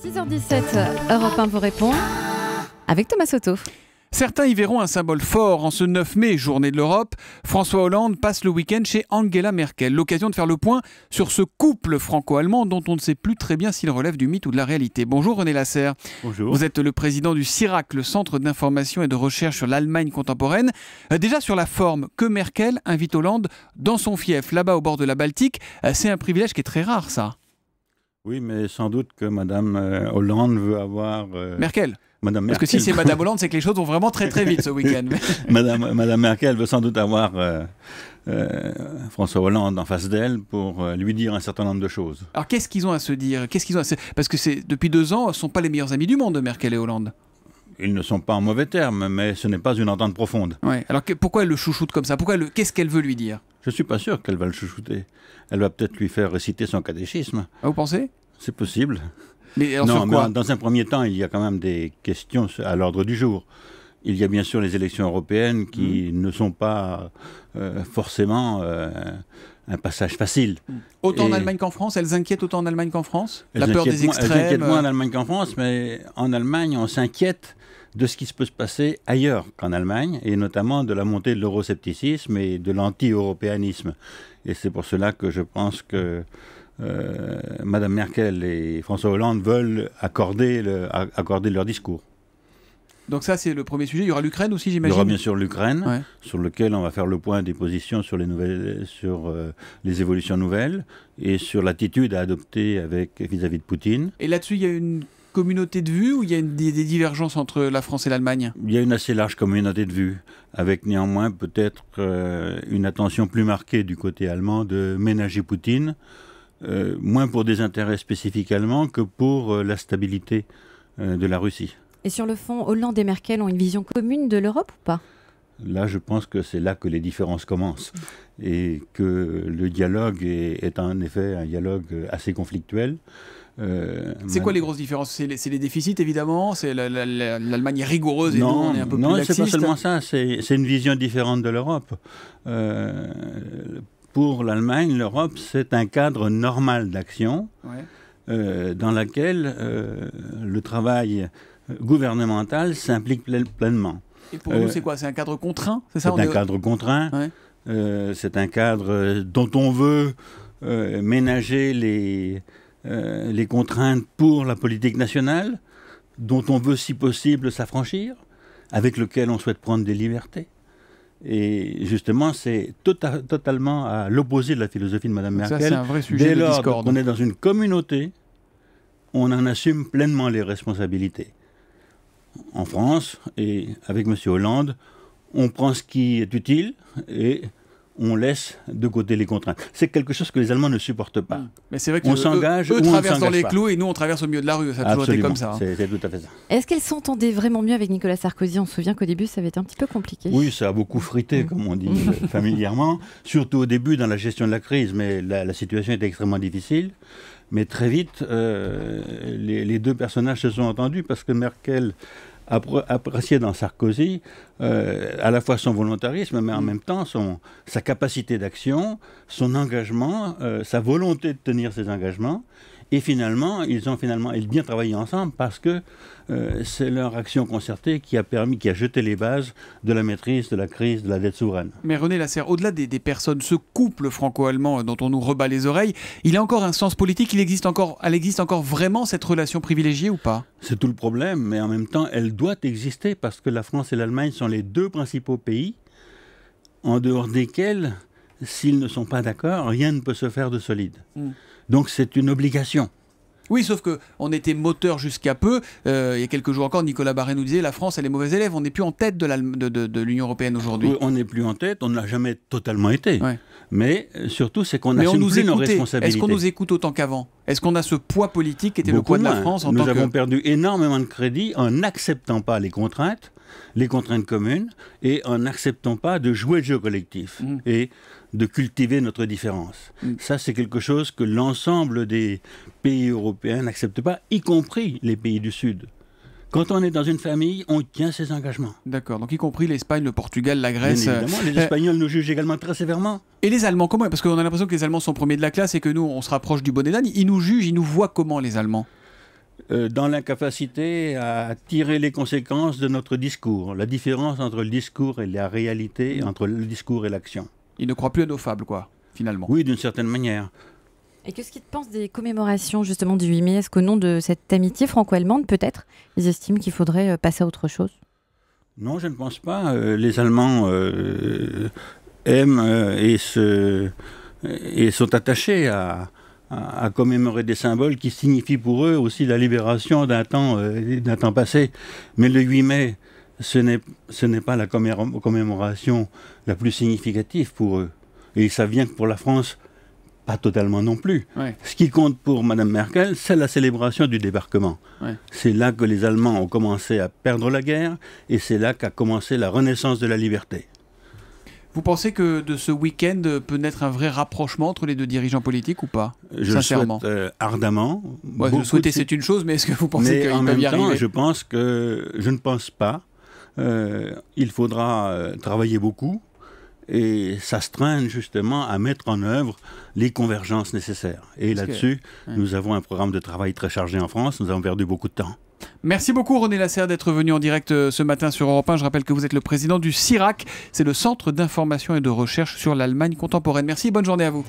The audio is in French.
6h17, Europe 1 vous répond avec Thomas Soto. Certains y verront un symbole fort en ce 9 mai, journée de l'Europe. François Hollande passe le week-end chez Angela Merkel. L'occasion de faire le point sur ce couple franco-allemand dont on ne sait plus très bien s'il relève du mythe ou de la réalité. Bonjour René Lasserre. Bonjour. Vous êtes le président du CIRAC, le Centre d'information et de recherche sur l'Allemagne contemporaine. Déjà sur la forme, que Merkel invite Hollande dans son fief, là-bas au bord de la Baltique, c'est un privilège qui est très rare, ça. Oui, mais sans doute que Madame Hollande veut avoir... Merkel. Madame Merkel. Parce que si c'est Madame Hollande, c'est que les choses vont vraiment très très vite ce week-end. Madame Merkel veut sans doute avoir François Hollande en face d'elle pour lui dire un certain nombre de choses. Alors qu'est-ce qu'ils ont à se dire? Parce que depuis 2 ans, ce ne sont pas les meilleurs amis du monde, Merkel et Hollande. Ils ne sont pas en mauvais termes, mais ce n'est pas une entente profonde. Ouais. Alors pourquoi elle le chouchoute comme ça? Qu'est-ce qu'elle veut lui dire? Je ne suis pas sûr qu'elle va le chouchouter. Elle va peut-être lui faire réciter son catéchisme. Ah, vous pensez? C'est possible. Mais alors non, sur quoi? mais dans un premier temps, il y a quand même des questions à l'ordre du jour. Il y a bien sûr les élections européennes qui ne sont pas forcément un passage facile. Autant en Allemagne qu'en France? Elles inquiètent autant en Allemagne qu'en France? La Elles peur des extrêmes? Elles inquiètent moins en Allemagne qu'en France, mais en Allemagne, on s'inquiète de ce qui se peut se passer ailleurs qu'en Allemagne, et notamment de la montée de l'euroscepticisme et de l'anti-européanisme. Et c'est pour cela que je pense que Madame Merkel et François Hollande veulent accorder leur discours. Donc ça, c'est le premier sujet. Il y aura l'Ukraine aussi, Il y j'imagine? aura bien sûr l'Ukraine, ouais, sur lequel on va faire le point des positions sur les évolutions nouvelles et sur l'attitude à adopter vis-à-vis de Poutine. Et là-dessus, il y a une communauté de vues ou il y a des divergences entre la France et l'Allemagne? Il y a une assez large communauté de vues, avec néanmoins peut-être une attention plus marquée du côté allemand de ménager Poutine, moins pour des intérêts spécifiques allemands que pour la stabilité de la Russie. Et sur le fond, Hollande et Merkel ont une vision commune de l'Europe ou pas? Là, je pense que c'est là que les différences commencent et que le dialogue est en effet un dialogue assez conflictuel. C'est quoi les grosses différences? C'est les déficits, évidemment? C'est l'Allemagne est rigoureuse et nous, on est un peu plus laxiste. Non, c'est pas seulement ça. C'est une vision différente de l'Europe. Pour l'Allemagne, l'Europe, c'est un cadre normal d'action dans lequel le travail gouvernemental s'implique pleinement. Et pour nous, c'est quoi? C'est un cadre contraint? C'est un cadre contraint. Ouais. C'est un cadre dont on veut ménager les contraintes pour la politique nationale, dont on veut, si possible, s'affranchir, avec lequel on souhaite prendre des libertés. Et justement, c'est totalement à l'opposé de la philosophie de Mme Merkel. Ça, c'est un vrai sujet de discorde. Dès lors qu'on est dans une communauté, on en assume pleinement les responsabilités. En France, et avec M. Hollande, on prend ce qui est utile et on laisse de côté les contraintes. C'est quelque chose que les Allemands ne supportent pas. Mais c'est vrai que on s'engage eux traversent dans les clous et nous on traverse au milieu de la rue. Ça a toujours été comme ça. C'est tout à fait ça. Est-ce qu'elles s'entendaient vraiment mieux avec Nicolas Sarkozy? On se souvient qu'au début ça avait été un petit peu compliqué. Oui, ça a beaucoup frité, comme on dit familièrement, surtout au début dans la gestion de la crise, mais la situation était extrêmement difficile. Mais très vite, les deux personnages se sont entendus parce que Merkel appréciait dans Sarkozy à la fois son volontarisme, mais en même temps sa capacité d'action, son engagement, sa volonté de tenir ses engagements. Et finalement, ils ont bien travaillé ensemble parce que c'est leur action concertée qui a jeté les bases de la maîtrise de la crise de la dette souveraine. Mais René Lasserre, au-delà des personnes, ce couple franco-allemand dont on nous rebat les oreilles, il a encore un sens politique? Elle existe encore vraiment cette relation privilégiée ou pas? C'est tout le problème, mais en même temps, elle doit exister parce que la France et l'Allemagne sont les 2 principaux pays en dehors desquels, s'ils ne sont pas d'accord, rien ne peut se faire de solide. Donc c'est une obligation. Oui, sauf qu'on était moteur jusqu'à peu. Il y a quelques jours encore, Nicolas Barré nous disait la France, elle est mauvaise élève. On n'est plus en tête de l'Union européenne aujourd'hui. Oui, on n'est plus en tête, on ne l'a jamais totalement été. Ouais. Mais surtout, c'est qu'on n'assume plus nos responsabilités. Est-ce qu'on nous écoute autant qu'avant? Est-ce qu'on a ce poids politique qui était le poids de la France Nous avons perdu énormément de crédit en n'acceptant pas les contraintes communes, et en n'acceptant pas de jouer le jeu collectif et de cultiver notre différence. Ça, c'est quelque chose que l'ensemble des pays européens n'acceptent pas, y compris les pays du Sud. Quand on est dans une famille, on tient ses engagements. D'accord, donc y compris l'Espagne, le Portugal, la Grèce. Bien évidemment, les Espagnols nous jugent également très sévèrement. Et les Allemands, comment? Parce qu'on a l'impression que les Allemands sont premiers de la classe et que nous, on se rapproche du bonnet d'âne. Ils nous jugent, ils nous voient comment, les Allemands? dans l'incapacité à tirer les conséquences de notre discours, la différence entre le discours et la réalité, entre le discours et l'action. Ils ne croient plus à nos fables, quoi, finalement. Oui, d'une certaine manière. Et qu'est-ce qu'ils pensent des commémorations justement du 8 mai? Est-ce qu'au nom de cette amitié franco-allemande, peut-être, ils estiment qu'il faudrait passer à autre chose? Non, je ne pense pas. Les Allemands aiment et sont attachés à commémorer des symboles qui signifient pour eux aussi la libération d'un temps passé. Mais le 8 mai, ce n'est pas la commémoration la plus significative pour eux. Et ça vient que pour la France, pas totalement non plus. Ouais. Ce qui compte pour Mme Merkel, c'est la célébration du débarquement. Ouais. C'est là que les Allemands ont commencé à perdre la guerre et c'est là qu'a commencé la renaissance de la liberté. Vous pensez que de ce week-end peut naître un vrai rapprochement entre les deux dirigeants politiques ou pas? Je sincèrement. le souhaite ardemment. Ouais, le souhaiter, c'est une chose, mais est-ce que vous pensez qu'ils peuvent y arriver? Je ne pense pas. Il faudra travailler beaucoup et s'astreindre justement à mettre en œuvre les convergences nécessaires. Et là-dessus, nous avons un programme de travail très chargé en France. Nous avons perdu beaucoup de temps. Merci beaucoup René Lasserre d'être venu en direct ce matin sur Europe 1. Je rappelle que vous êtes le président du CIRAC, c'est le Centre d'information et de recherche sur l'Allemagne contemporaine. Merci et bonne journée à vous.